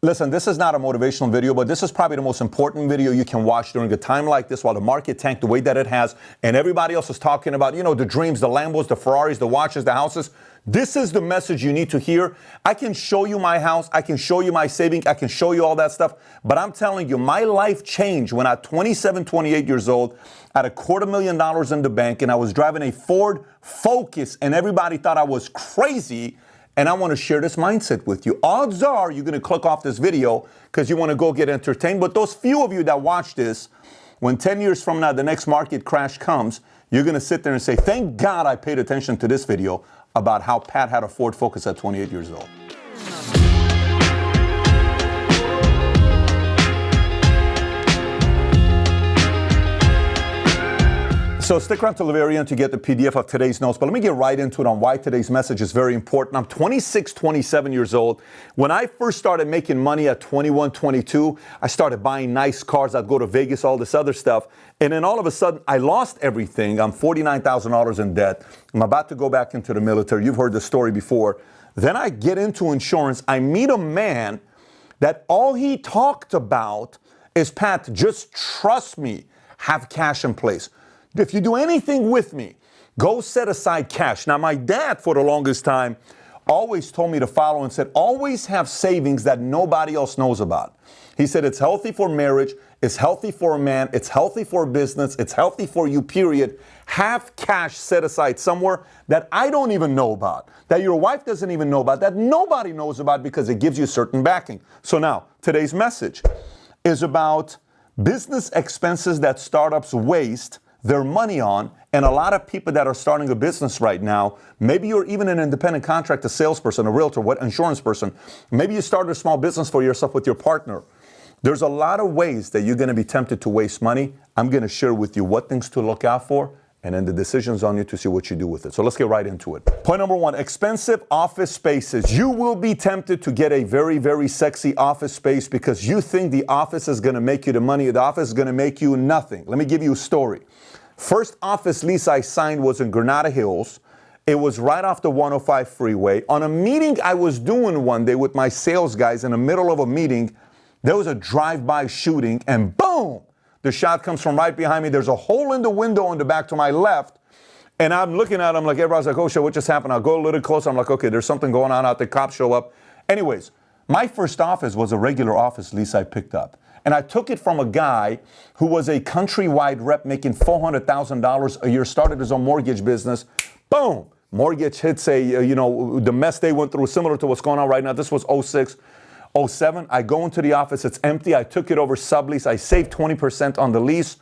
Listen, this is not a motivational video, but this is probably the most important video you can watch during a time like this while the market tanked the way that it has and everybody else is talking about, the dreams, the Lambos, the Ferraris, the watches, the houses. This is the message you need to hear. I can show you my house. I can show you my savings. I can show you all that stuff. But I'm telling you, my life changed when at 27, 28 years old, I had $250,000 in the bank and I was driving a Ford Focus and everybody thought I was crazy. And I want to share this mindset with you. Odds are you're going to click off this video because you want to go get entertained. But those few of you that watch this, when 10 years from now the next market crash comes, you're going to sit there and say, thank God I paid attention to this video about how Pat had a Ford Focus at 28 years old. So stick around to Lavish to get the PDF of today's notes, but let me get right into it on why today's message is very important. I'm 26, 27 years old. When I first started making money at 21, 22, I started buying nice cars. I'd go to Vegas, all this other stuff. And then all of a sudden, I lost everything. I'm $49,000 in debt. I'm about to go back into the military. You've heard this story before. Then I get into insurance. I meet a man that all he talked about is, Pat, just trust me, have cash in place. If you do anything with me, go set aside cash. Now, my dad, for the longest time, always told me to follow and said, always have savings that nobody else knows about. He said, it's healthy for marriage, it's healthy for a man, it's healthy for business, it's healthy for you, period. Have cash set aside somewhere that I don't even know about, that your wife doesn't even know about, that nobody knows about because it gives you certain backing. So now, today's message is about business expenses that startups waste their money on, and a lot of people that are starting a business right now, maybe you're even an independent contractor, salesperson, a realtor, insurance person, maybe you started a small business for yourself with your partner. There's a lot of ways that you're going to be tempted to waste money. I'm going to share with you what things to look out for, and then the decision's on you to see what you do with it. So let's get right into it. Point number one, expensive office spaces. You will be tempted to get a very, very sexy office space because you think the office is going to make you the money. The office is going to make you nothing. Let me give you a story. First office lease I signed was in Granada Hills. It was right off the 105 freeway. On a meeting I was doing one day with my sales guys, in the middle of a meeting, there was a drive-by shooting and boom, the shot comes from right behind me. There's a hole in the window on the back to my left. And I'm looking at him like, everybody's like, oh shit, what just happened? I'll go a little closer. I'm like, okay, there's something going on out there. Cops show up. Anyways, my first office was a regular office lease I picked up. And I took it from a guy who was a countrywide rep making $400,000 a year, started his own mortgage business. Boom! Mortgage hits the mess they went through, similar to what's going on right now. This was 06, 07. I go into the office, it's empty. I took it over sublease. I saved 20% on the lease.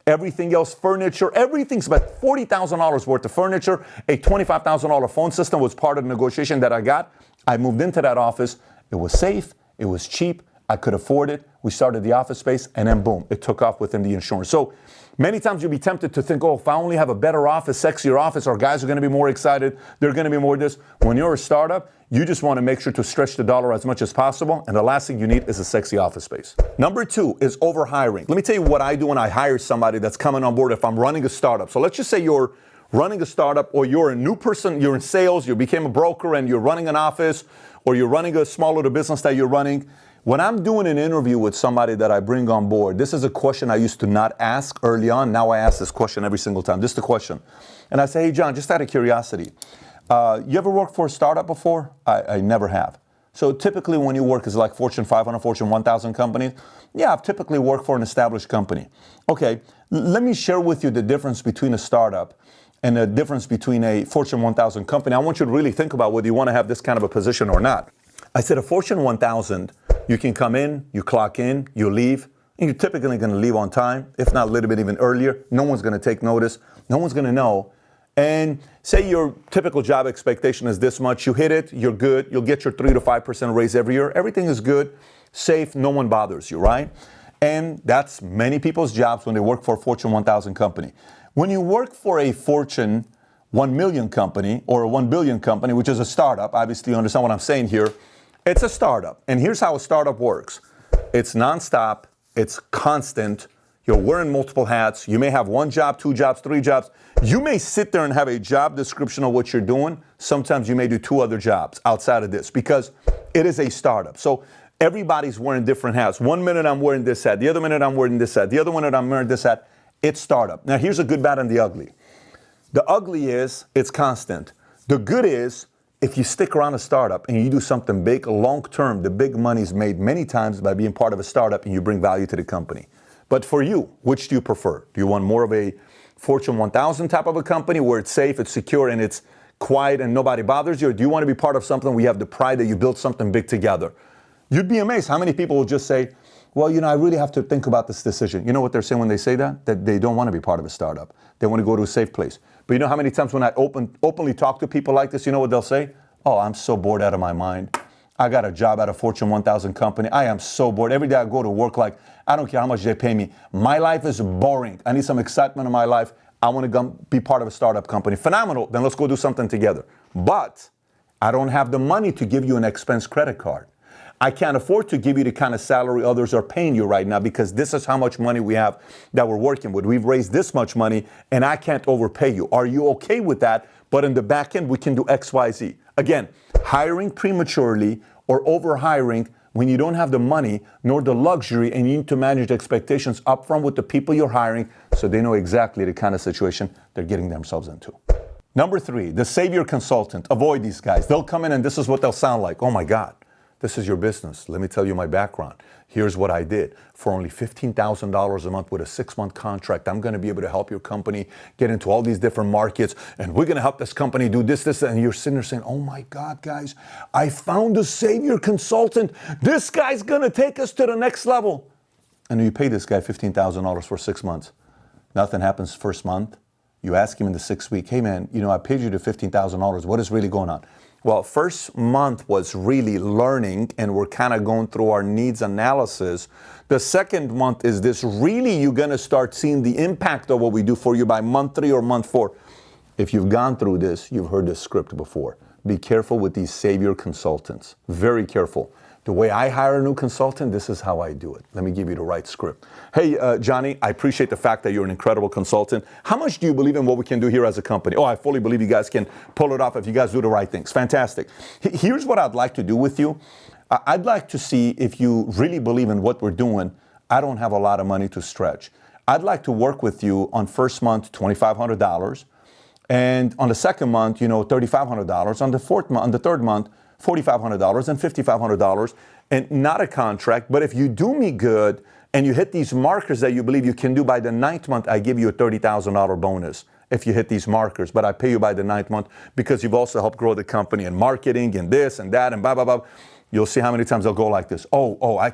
Everything else, furniture, everything's about $40,000 worth of furniture. A $25,000 phone system was part of the negotiation that I got. I moved into that office. It was safe. It was cheap. I could afford it. We started the office space, and then boom, it took off within the insurance. So many times you'll be tempted to think, oh, if I only have a better office, sexier office, our guys are going to be more excited. They're going to be more this. When you're a startup, you just want to make sure to stretch the dollar as much as possible. And the last thing you need is a sexy office space. Number two is overhiring. Let me tell you what I do when I hire somebody that's coming on board if I'm running a startup. So let's just say you're running a startup, or you're a new person, you're in sales, you became a broker and you're running an office, or you're running a small little business that you're running. When I'm doing an interview with somebody that I bring on board, this is a question I used to not ask early on. Now I ask this question every single time. This is the question. And I say, hey, John, just out of curiosity, you ever worked for a startup before? I never have. So typically when you work is like Fortune 500, Fortune 1000 companies. Yeah, I've typically worked for an established company. Okay, let me share with you the difference between a startup and the difference between a Fortune 1000 company. I want you to really think about whether you want to have this kind of a position or not. I said a Fortune 1000, you can come in, you clock in, you leave, and you're typically going to leave on time, if not a little bit even earlier. No one's going to take notice. No one's going to know. And say your typical job expectation is this much. You hit it, you're good. You'll get your 3 to 5% raise every year. Everything is good, safe, no one bothers you, right? And that's many people's jobs when they work for a Fortune 1000 company. When you work for a Fortune 1 million company or a 1 billion company, which is a startup, obviously you understand what I'm saying here, it's a startup. And here's how a startup works. It's nonstop. It's constant. You're wearing multiple hats. You may have 1 job, 2 jobs, 3 jobs. You may sit there and have a job description of what you're doing. Sometimes you may do 2 other jobs outside of this because it is a startup. So everybody's wearing different hats. One minute I'm wearing this hat, the other minute I'm wearing this hat, the other minute I'm wearing this hat. It's startup. Now here's the good, bad, and the ugly. The ugly is it's constant. The good is if you stick around a startup and you do something big, long term, the big money's made many times by being part of a startup and you bring value to the company. But for you, which do you prefer? Do you want more of a Fortune 1000 type of a company where it's safe, it's secure, and it's quiet and nobody bothers you? Or do you want to be part of something where you have the pride that you built something big together? You'd be amazed how many people will just say, well, I really have to think about this decision. You know what they're saying when they say that? That they don't want to be part of a startup. They want to go to a safe place. But you know how many times when I openly talk to people like this, you know what they'll say? Oh, I'm so bored out of my mind. I got a job at a Fortune 1000 company. I am so bored. Every day I go to work like, I don't care how much they pay me. My life is boring. I need some excitement in my life. I want to be part of a startup company. Phenomenal. Then let's go do something together. But I don't have the money to give you an expense credit card. I can't afford to give you the kind of salary others are paying you right now because this is how much money we have that we're working with. We've raised this much money and I can't overpay you. Are you okay with that? But in the back end, we can do X, Y, Z. Again, hiring prematurely or over-hiring when you don't have the money nor the luxury and you need to manage expectations upfront with the people you're hiring so they know exactly the kind of situation they're getting themselves into. Number 3, the savior consultant. Avoid these guys. They'll come in and this is what they'll sound like. Oh my God. This is your business. Let me tell you my background. Here's what I did. For only $15,000 a month with a 6-month contract, I'm going to be able to help your company get into all these different markets, and we're going to help this company do this, and you're sitting there saying, oh my God, guys, I found a savior consultant. This guy's going to take us to the next level. And you pay this guy $15,000 for 6 months. Nothing happens first month. You ask him in the 6th week, hey man, I paid you the $15,000. What is really going on? Well, first month was really learning and we're kind of going through our needs analysis. The second month is this really you're going to start seeing the impact of what we do for you by month 3 or month 4. If you've gone through this, you've heard the script before. Be careful with these savior consultants. Very careful. The way I hire a new consultant, this is how I do it. Let me give you the right script. Hey, Johnny, I appreciate the fact that you're an incredible consultant. How much do you believe in what we can do here as a company? Oh, I fully believe you guys can pull it off if you guys do the right things. Fantastic. Here's what I'd like to do with you. I'd like to see if you really believe in what we're doing. I don't have a lot of money to stretch. I'd like to work with you on first month, $2,500. And on the second month, $3,500. On the third month, $4,500 and $5,500, and not a contract. But if you do me good and you hit these markers that you believe you can do by the 9th month, I give you a $30,000 bonus if you hit these markers. But I pay you by the 9th month because you've also helped grow the company and marketing and this and that and blah, blah, blah. You'll see how many times they'll go like this. I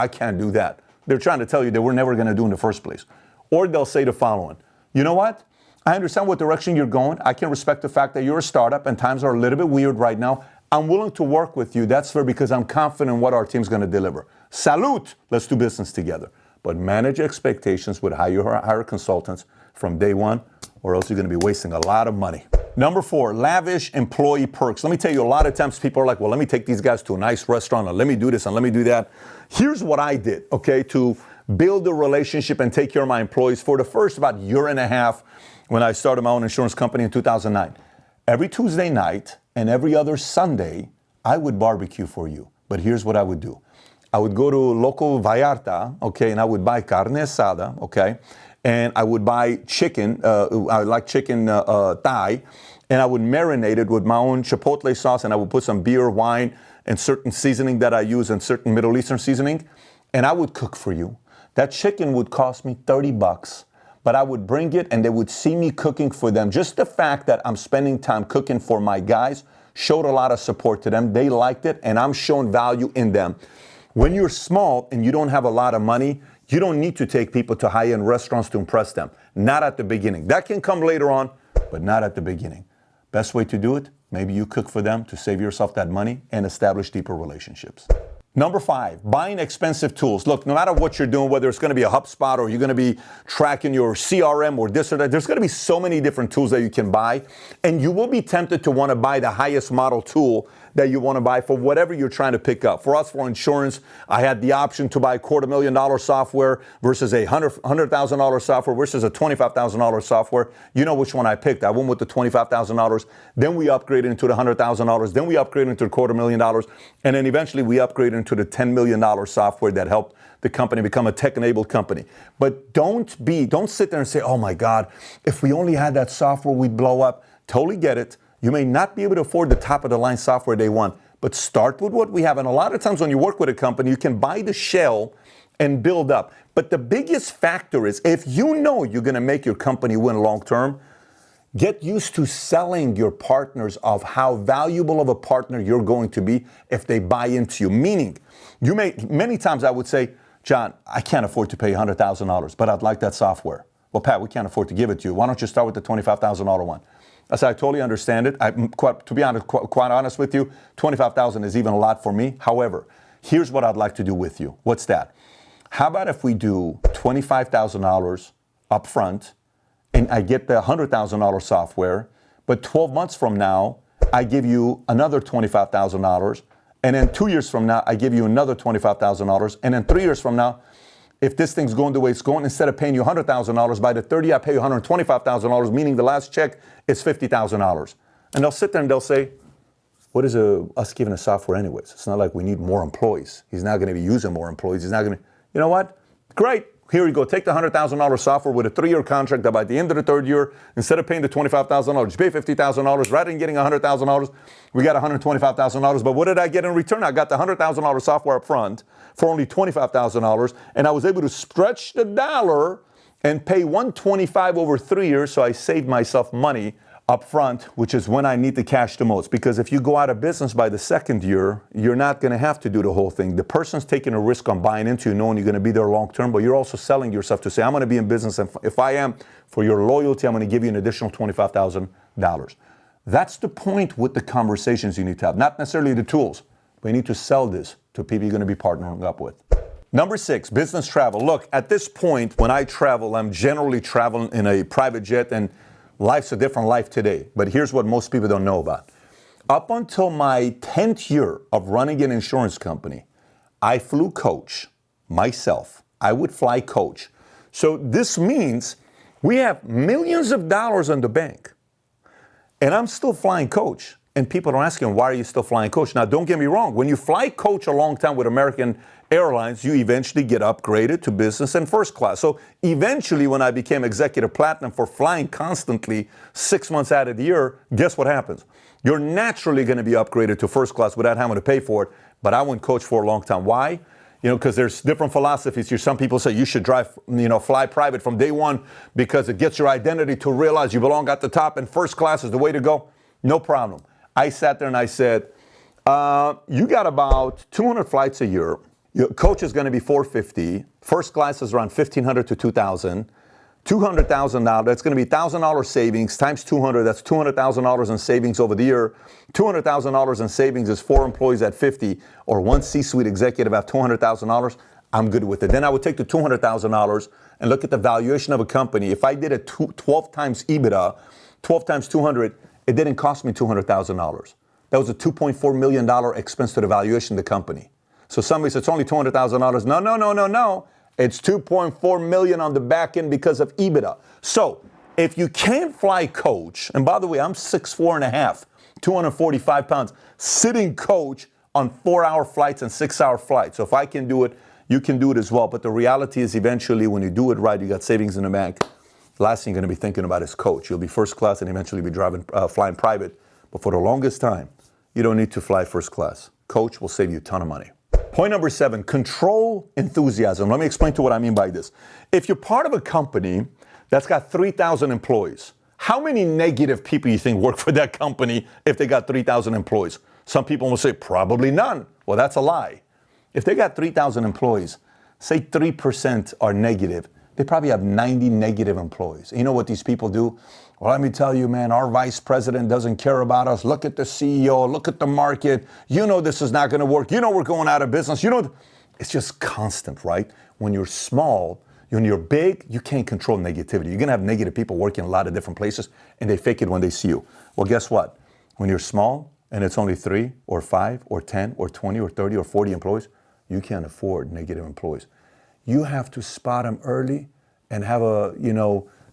can't do that. They're trying to tell you they were never going to do in the first place. Or they'll say the following, you know what? I understand what direction you're going. I can respect the fact that you're a startup and times are a little bit weird right now. I'm willing to work with you. That's fair because I'm confident in what our team's going to deliver. Salute. Let's do business together. But manage expectations with how you hire consultants from day one, or else you're going to be wasting a lot of money. Number 4, lavish employee perks. Let me tell you, a lot of times people are like, well, let me take these guys to a nice restaurant and let me do this and let me do that. Here's what I did, okay, to build a relationship and take care of my employees for the first about year and a half when I started my own insurance company in 2009. Every Tuesday night and every other Sunday, I would barbecue for you. But here's what I would do. I would go to local Vallarta, okay, and I would buy carne asada, okay, and I would buy chicken, I like chicken thigh, and I would marinate it with my own chipotle sauce, and I would put some beer, wine, and certain seasoning that I use and certain Middle Eastern seasoning, and I would cook for you. That chicken would cost me $30. But I would bring it and they would see me cooking for them. Just the fact that I'm spending time cooking for my guys showed a lot of support to them. They liked it and I'm showing value in them. When you're small and you don't have a lot of money, you don't need to take people to high-end restaurants to impress them. Not at the beginning. That can come later on, but not at the beginning. Best way to do it, maybe you cook for them to save yourself that money and establish deeper relationships. Number 5, buying expensive tools. Look, no matter what you're doing, whether it's going to be a HubSpot or you're going to be tracking your CRM or this or that, there's going to be so many different tools that you can buy. And you will be tempted to want to buy the highest model tool that you want to buy for whatever you're trying to pick up. For us, for insurance, I had the option to buy $250,000 software versus a $100,000 software versus a $25,000 software. You know which one I picked. I went with the $25,000. Then we upgraded into the $100,000. Then we upgraded into the $250,000. And then eventually we upgraded into the $10 million software that helped the company become a tech-enabled company. But don't sit there and say, oh my God, if we only had that software, we'd blow up. Totally get it. You may not be able to afford the top-of-the-line software they want, but start with what we have. And a lot of times when you work with a company, you can buy the shell and build up. But the biggest factor is if you know you're going to make your company win long-term, get used to selling your partners of how valuable of a partner you're going to be if they buy into you. Meaning, many times I would say, John, I can't afford to pay $100,000, but I'd like that software. Well, Pat, we can't afford to give it to you. Why don't you start with the $25,000 one? I said, I totally understand it. To be honest, quite honest with you, $25,000 is even a lot for me. However, here's what I'd like to do with you. What's that? How about if we do $25,000 up front and I get the $100,000 software, but 12 months from now, I give you another $25,000. And then 2 years from now, I give you another $25,000. And then 3 years from now, if this thing's going the way it's going, instead of paying you $100,000, by the third year, I pay you $125,000, meaning the last check is $50,000. And they'll sit there and they'll say, what is us giving a software anyways? It's not like we need more employees. He's not going to be using more employees. He's not going to, you know what? Great. Here you go. Take the $100,000 software with a 3-year contract that by the end of the third year, instead of paying the $25,000, you pay $50,000. Rather than getting $100,000, we got $125,000. But what did I get in return? I got the $100,000 software up front for only $25,000. And I was able to stretch the dollar and pay $125 over 3 years. So I saved myself money up front, which is when I need the cash the most. Because if you go out of business by the second year, you're not going to have to do the whole thing. The person's taking a risk on buying into you, knowing you're going to be there long term, but you're also selling yourself to say, I'm going to be in business, and if I am, for your loyalty, I'm going to give you an additional $25,000. That's the point with the conversations you need to have. Not necessarily the tools, but you need to sell this to people you're going to be partnering up with. Number 6, business travel. Look, at this point, when I travel, I'm generally traveling in a private jet, and life's a different life today, but here's what most people don't know about. Up until my 10th year of running an insurance company, I flew coach myself. I would fly coach. So this means we have millions of dollars in the bank, and I'm still flying coach. And people are asking, why are you still flying coach? Now, don't get me wrong. When you fly coach a long time with American Airlines, you eventually get upgraded to business and first class. So eventually, when I became executive platinum for flying constantly 6 months out of the year, guess what happens? You're naturally going to be upgraded to first class without having to pay for it. But I went coach for a long time. Why? Because there's different philosophies here. Some people say you should fly private from day one because it gets your identity to realize you belong at the top and first class is the way to go. No problem. I sat there and I said, you got about 200 flights a year. Your coach is going to be $450. First class is around $1,500 to $2,000. $200,000, that's going to be $1,000 savings times 200. That's $200,000 in savings over the year. $200,000 in savings is 4 employees at 50 or one C-suite executive at $200,000. I'm good with it. Then I would take the $200,000 and look at the valuation of a company. If I did it 12 times EBITDA, 12 times 200, it didn't cost me $200,000. That was a $2.4 million expense to the valuation of the company. So somebody says it's only $200,000. No. It's $2.4 million on the back end because of EBITDA. So if you can't fly coach, and by the way, I'm 6'4.5", 245 pounds, sitting coach on 4-hour flights and 6-hour flights. So if I can do it, you can do it as well. But the reality is eventually when you do it right, you got savings in the bank. The last thing you're going to be thinking about is coach. You'll be first class and eventually be flying private. But for the longest time, you don't need to fly first class. Coach will save you a ton of money. Point number 7, control enthusiasm. Let me explain to what I mean by this. If you're part of a company that's got 3,000 employees, how many negative people you think work for that company if they got 3,000 employees? Some people will say probably none. Well, that's a lie. If they got 3,000 employees, say 3% are negative, they probably have 90 negative employees. You know what these people do? Well, let me tell you, man, our vice president doesn't care about us. Look at the CEO, look at the market. You know this is not going to work. You know we're going out of business. You know, it's just constant, right? When you're small, when you're big, you can't control negativity. You're going to have negative people working in a lot of different places, and they fake it when they see you. Well, guess what? When you're small, and it's only 3 or 5 or 10 or 20 or 30 or 40 employees, you can't afford negative employees. You have to spot them early and have a,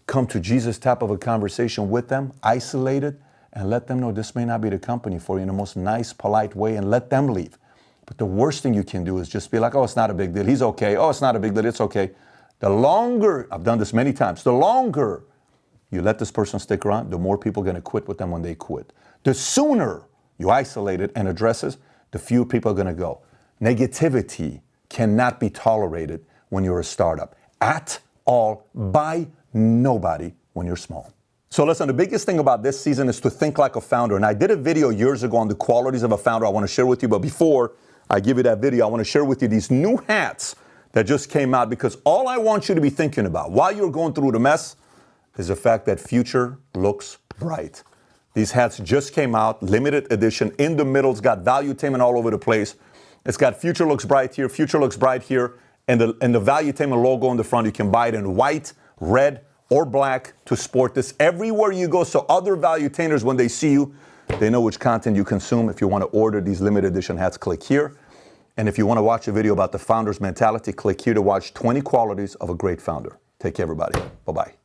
come to Jesus type of a conversation with them, isolated, and let them know this may not be the company for you in the most nice, polite way, and let them leave. But the worst thing you can do is just be like, oh, it's not a big deal. He's okay. Oh, it's not a big deal. It's okay. The longer, I've done this many times, the longer you let this person stick around, the more people are going to quit with them when they quit. The sooner you isolate it and address it, the fewer people are going to go. Negativity cannot be tolerated when you're a startup at all, by nobody when you're small. So listen, the biggest thing about this season is to think like a founder. And I did a video years ago on the qualities of a founder I want to share with you. But before I give you that video, I want to share with you these new hats that just came out, because all I want you to be thinking about while you're going through the mess is the fact that future looks bright. These hats just came out, limited edition. In the middle, it's got Valuetainment all over the place. It's got Future Looks Bright here, Future Looks Bright here, and the Valuetainment logo on the front. You can buy it in white, red, or black to sport this everywhere you go. So other Valuetainers, when they see you, they know which content you consume. If you want to order these limited edition hats, click here. And if you want to watch a video about the founder's mentality, click here to watch 20 qualities of a great founder. Take care, everybody. Bye-bye.